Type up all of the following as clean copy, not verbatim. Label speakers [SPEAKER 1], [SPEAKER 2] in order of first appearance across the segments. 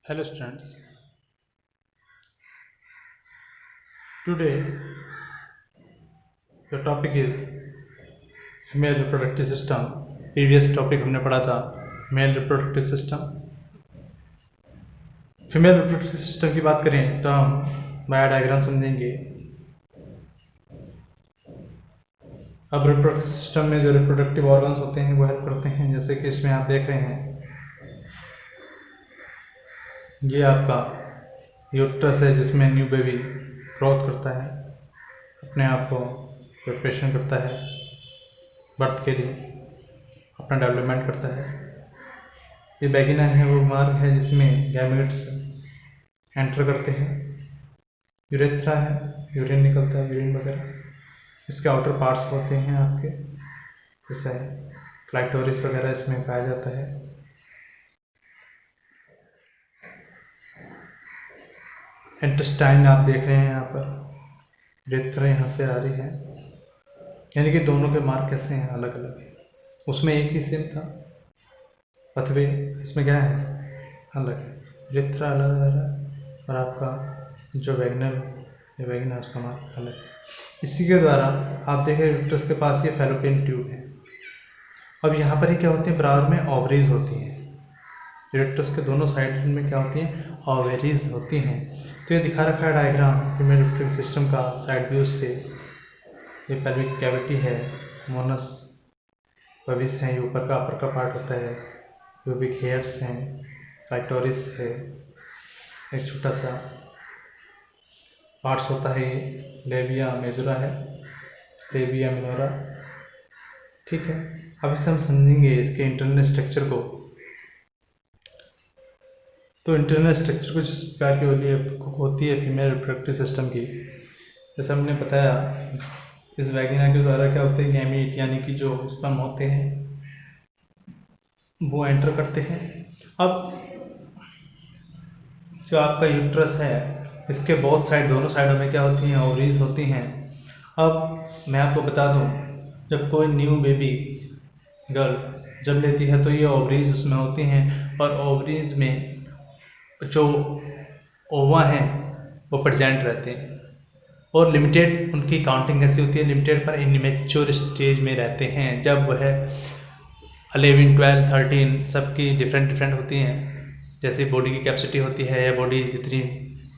[SPEAKER 1] Hello students, today the topic is female reproductive system. Previous topic हमने पढ़ा था male reproductive system. Female reproductive system की बात करें तो हम बायो डायग्राम समझेंगे. अब reproductive system में जो reproductive organs होते हैं वो हेल्प करते हैं, जैसे कि इसमें आप देख रहे हैं ये आपका यूट्रस है जिसमें न्यू बेबी ग्रोथ करता है, अपने आप को प्रिपरेशन करता है बर्थ के लिए, अपना डेवलपमेंट करता है. ये वैगिना है वो मार्ग है जिसमें गैमेट्स एंटर करते हैं. यूरेथ्रा है, यूरिन निकलता है, यूरिन वगैरह. इसके आउटर पार्ट्स होते हैं आपके, जैसे क्लाइटोरिस वगैरह इसमें पाया जाता है. इंटेस्टाइन आप देख रहे हैं यहाँ पर, यूरेथ्रा यहाँ से आ रही है, यानी कि दोनों के मार्ग कैसे हैं, अलग अलग है. उसमें एक ही सेम था पथवे, इसमें क्या है अलग है. यूरेथ्रा अलग है और आपका जो वैगिना उसका मार्ग अलग है. इसी के द्वारा आप देखें यूट्रस के पास ये फैलोपियन ट्यूब है. अब यहाँ पर ही क्या होती है, बराबर में ओवरीज होती हैं. यूरेट्रस के दोनों साइड में क्या होती हैं, ओवरीज होती हैं. तो ये दिखा रखा है डायग्राम फीमेल रिप्रोडक्टिव सिस्टम का साइड व्यू से. ये पेल्विक कैविटी है, मोनस पविस है, ये ऊपर का अपर का पार्ट होता है, प्यूबिक हेयर्स हैं, क्लाइटोरिस है, एक छोटा सा पार्ट्स होता है, ये लेबिया मेजोरा है, लेबिया मिनोरा. ठीक है, अब इसे हम समझेंगे इसके इंटरनल स्ट्रक्चर को. तो इंटरनल स्ट्रक्चर कुछ इस प्रकार की होती है फीमेल रिप्रोडक्टिव सिस्टम की. जैसे हमने बताया इस वैगिना के द्वारा क्या होते हैं, गैमीट यानी कि जो स्पर्म होते हैं वो एंटर करते हैं. अब जो आपका यूट्रस है इसके बहुत साइड, दोनों साइडों में क्या होती हैं, ओवरीज होती हैं. अब मैं आपको बता दूं, जब कोई न्यू बेबी गर्ल जब लेती है तो ये ओवरीज उसमें होती हैं, और ओवरीज में जो ओवा हैं वो प्रेजेंट रहते हैं, और लिमिटेड उनकी काउंटिंग कैसी होती है, लिमिटेड पर इनमेच्योर स्टेज में रहते हैं. जब वह 11, 12, 13 सबकी डिफरेंट होती हैं, जैसे बॉडी की कैपेसिटी होती है या बॉडी जितनी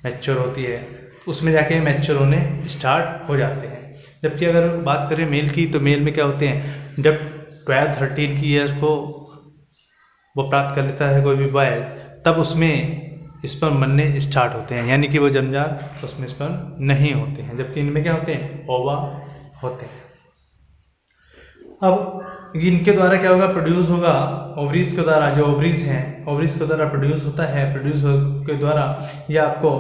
[SPEAKER 1] मैच्योर होती है उसमें जाके मैच्योर होने स्टार्ट हो जाते हैं. जबकि अगर बात करें मेल की, तो मेल में क्या होते हैं, जब 12, 13 की ईयर को वो प्राप्त कर लेता है कोई भी बॉय, तब उसमें स्पर्म बनने स्टार्ट होते हैं, यानी कि वो जन्मजात उसमें स्पर्म नहीं होते हैं. जबकि इनमें क्या होते हैं, ओवा होते हैं. अब इनके द्वारा क्या होगा, प्रोड्यूस होगा ओवरीज के द्वारा. जो ओवरीज हैं ओवरीज के द्वारा प्रोड्यूस होता है, प्रोड्यूस के द्वारा ये आपको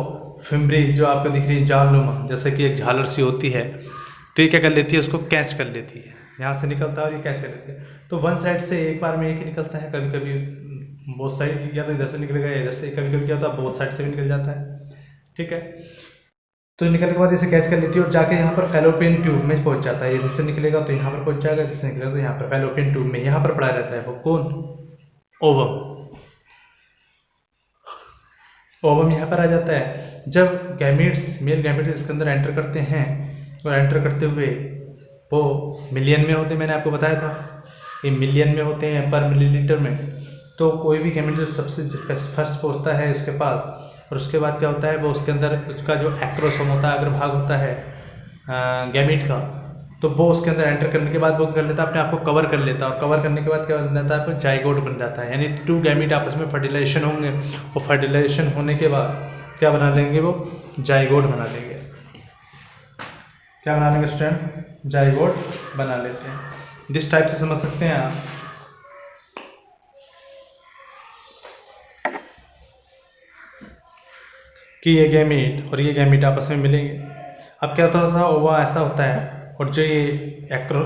[SPEAKER 1] फिम्ब्री जो आपको दिख रही है जालनुमा, जैसे कि एक झालर सी होती है, तो ये क्या कर लेती है, उसको कैच कर लेती है, यहाँ से निकलता है और ये कैच कर लेती है. तो वन साइड से एक बार में एक ही निकलता है, कभी कभी बोथ साइड, या तो इधर से निकलेगा या इधर से. कभी कभी क्या होता है, बोथ साइड से भी निकल जाता है. ठीक है, तो निकलने के बाद इसे कैच कर लेती है और जाके यहाँ पर फैलोपियन ट्यूब में पहुंच जाता है. इधर से निकलेगा तो यहाँ पर पहुंच जाएगा, इधर से निकलेगा तो यहाँ पर फैलोपियन ट्यूब में यहाँ पर पड़ा रहता है. वो कौन, ओवम. ओवम यहाँ पर आ जाता है. जब गैमीट्स, मेल गैमीट्स इसके अंदर एंटर करते हैं, और एंटर करते हुए वो मिलियन में होते हैं, मैंने आपको बताया था कि मिलियन में होते हैं पर मिलीलीटर में. तो कोई भी गैमीट जो सबसे फर्स्ट पहुँचता है उसके पास, और उसके बाद क्या होता है, वो उसके अंदर उसका जो एक्रोसोम होता है, अग्रभाग होता है गैमीट का, तो वो उसके अंदर एंटर करने के बाद वो कर लेता है, अपने आप को कवर कर लेता है, और कवर करने के बाद क्या बन जाता है, जाइगोट बन जाता है. यानी 2 गैमीट आपस में फर्टिलाइजेशन होंगे, और फर्टिलाइजेशन होने के बाद क्या बना लेंगे, वो जाइगोट बना लेंगे. क्या बना लेंगे स्टूडेंट, जाइगोट बना लेते हैं. जिस टाइप से समझ सकते हैं आप, कि ये गैमीट और ये गैमीट आपस में मिलेंगे. अब क्या होता है, ओवा ऐसा होता है, और जो ये एक्रो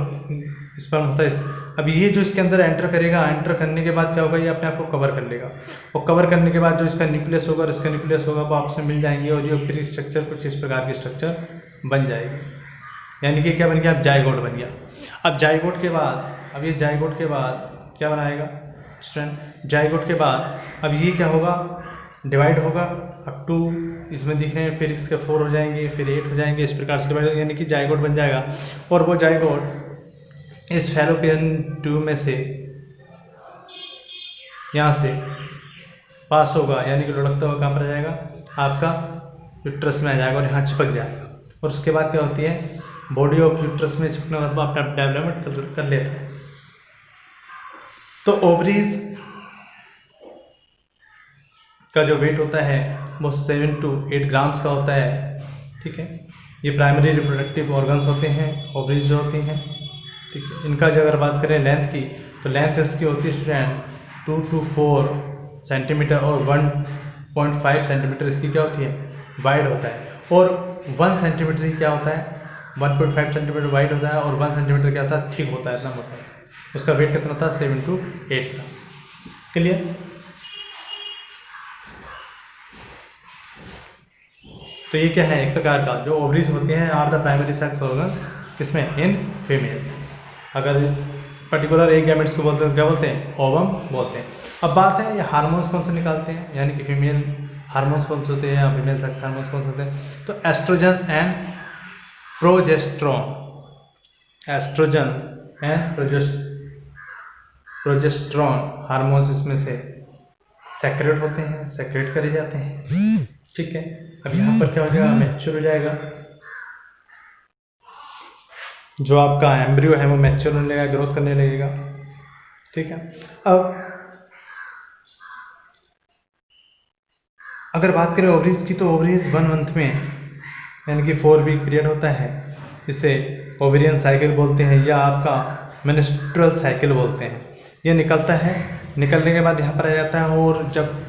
[SPEAKER 1] स्पर्म होता है, अब ये जो इसके अंदर एंटर करेगा, एंटर करने के बाद क्या होगा, ये अपने आप को कवर कर लेगा, और कवर करने के बाद जो इसका न्यूक्लियस होगा और इसका न्यूक्लियस होगा वो आपस में मिल जाएंगे, और ये फिर स्ट्रक्चर कुछ इस प्रकार की स्ट्रक्चर बन जाएगी. यानी कि क्या बन गया, अब जाइगोट बन गया. अब जाइगोट के बाद, अब ये जाइगोट के बाद क्या बनाएगा स्टूडेंट, जाइगोट के बाद अब ये क्या होगा, डिवाइड होगा अप टू, इसमें दिख रहे हैं, फिर इसके 4 हो जाएंगे, फिर 8 हो जाएंगे, इस प्रकार से डिवाइड, यानी कि जाइगोट बन जाएगा। और वो जाइगोट इस फैलोपियन ट्यूब में से यहाँ से पास होगा, यानी कि लुढ़कता हुआ कहाँ पर आ जाएगा, आपका यूट्रस में आ जाएगा और यहाँ चिपक जाएगा। और उसके बाद क्या होती है, बॉडी ऑफ यूट्रस में चिपकने के बाद अपना डेवलपमेंट कर लेता है। तो ओवरीज का जो वेट होता है वो 7 to 8 ग्राम्स का होता है, ठीक है। ये प्राइमरी रिप्रोडक्टिव ऑर्गन्स होते हैं, ओवरीज जो होती हैं, ठीक है। इनका जो अगर बात करें लेंथ की, तो लेंथ इसकी होती है स्टूडेंट 2 to 4 सेंटीमीटर और 1.5 सेंटीमीटर इसकी क्या होती है, वाइड होता है। और 1 सेंटीमीटर ही क्या होता है, 1.5 सेंटीमीटर वाइड होता है और 1 सेंटीमीटर क्या होता है, थिक होता है, इतना होता है। उसका वेट कितना था, 7 to 8 का। क्लियर। तो ये क्या है, एक प्रकार का जो ओवरीज होते हैं are the primary sex organ, किसमें, इन फीमेल। अगर पर्टिकुलर एक गैमेट्स को बोलते हैं, क्या बोलते हैं, ओवम बोलते हैं। अब बात है ये हार्मोन्स कौन से निकालते हैं, यानी कि फीमेल हार्मोन्स कौन से होते हैं या फीमेल सेक्स हार्मोन्स कौन से होते हैं। तो oestrogen and progesterone, oestrogen and progesterone hormones इसमें से सेक्रेट होते हैं, सेक्रेट करे जाते हैं, ठीक है। अब यहाँ पर क्या हो जाएगा, मैच्योर हो जाएगा, जो आपका एम्ब्रियो है वो मैच्योर होने लगेगा, ग्रोथ करने लगेगा, ठीक है। अब अगर बात करें ओवरीज की, तो ओवरीज 1 मंथ में, यानी कि 4 वीक पीरियड होता है, इसे ओवेरियन साइकिल बोलते हैं या आपका मेंस्ट्रुअल साइकिल बोलते हैं। ये निकलता है, निकलने के बाद यहाँ पर आ जाता है, और जब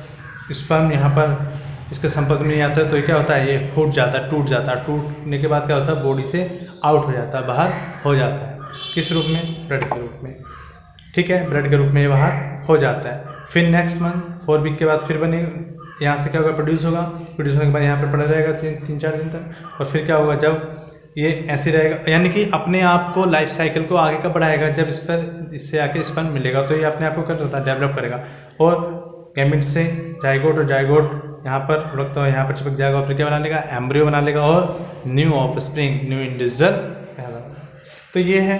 [SPEAKER 1] स्पर्म यहाँ पर इसके संपर्क में नहीं आता है तो ये क्या होता है, ये फूट जाता है, टूट जाता है। टूटने के बाद क्या होता है, बॉडी से आउट हो जाता है, बाहर हो जाता है। किस रूप में, ब्लड के रूप में, ठीक है, ब्लड के रूप में ये बाहर हो जाता है। फिर नेक्स्ट मंथ 4 वीक के बाद फिर बने, यहाँ से क्या होगा, प्रोड्यूस होगा, प्रोड्यूस होने के बाद यहाँ पर पड़ा रहेगा 3-4 दिन तक। और फिर क्या होगा, जब ये ऐसे रहेगा, यानी कि अपने आप को लाइफ साइकिल को आगे का बढ़ाएगा। जब इस पर इससे आके स्पर्म मिलेगा तो ये अपने आप को कर सकता है, डेवलप करेगा। और गैमेट से जाइगोट, और जाइगोट यहाँ पर लुढ़कता हुआ यहाँ पर चिपक जाएगा, और फिर क्या बना लेगा, एम्ब्रियो बना लेगा, और न्यू ऑफस्प्रिंग, न्यू इंडिविजुअल पैदा। तो ये है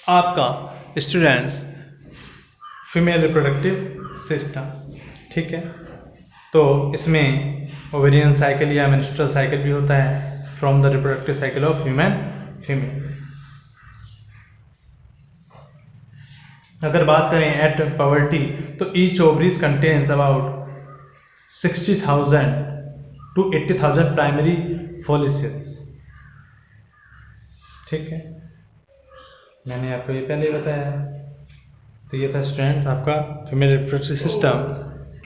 [SPEAKER 1] आपका स्टूडेंट्स फीमेल रिप्रोडक्टिव सिस्टम, ठीक है। तो इसमें ओवेरियन साइकिल या मेंस्ट्रुअल साइकिल भी होता है, from the reproductive cycle of human female. अगर बात करें एट पवर्टी, तो each ovaries contains about 60,000 to 80,000 primary follicles, ठीक है। मैंने आपको ये पहले ही बताया। तो ये था स्टूडेंट्स आपका फीमेल रिप्रोडक्टिव सिस्टम।